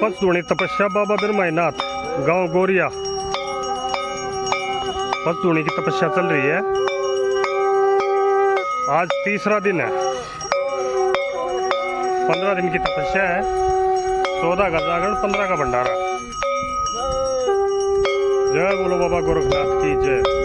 पचतुणी तपस्या बाबा बिरमाईनाथ गांव गोरिया। पचतुणी की तपस्या चल रही है। आज तीसरा दिन है। 15 दिन की तपस्या है। 14 का जागरण, 15 का भंडारा। जय बोलो बाबा गोरखनाथ की जय।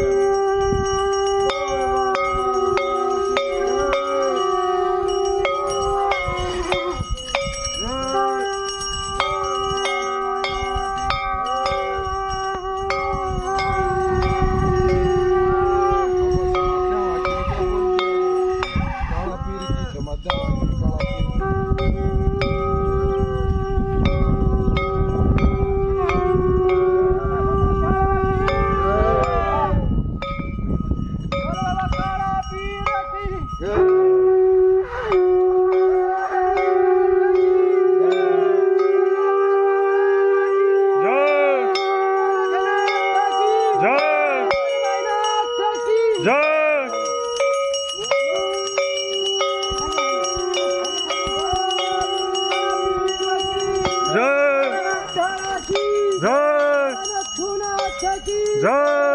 जय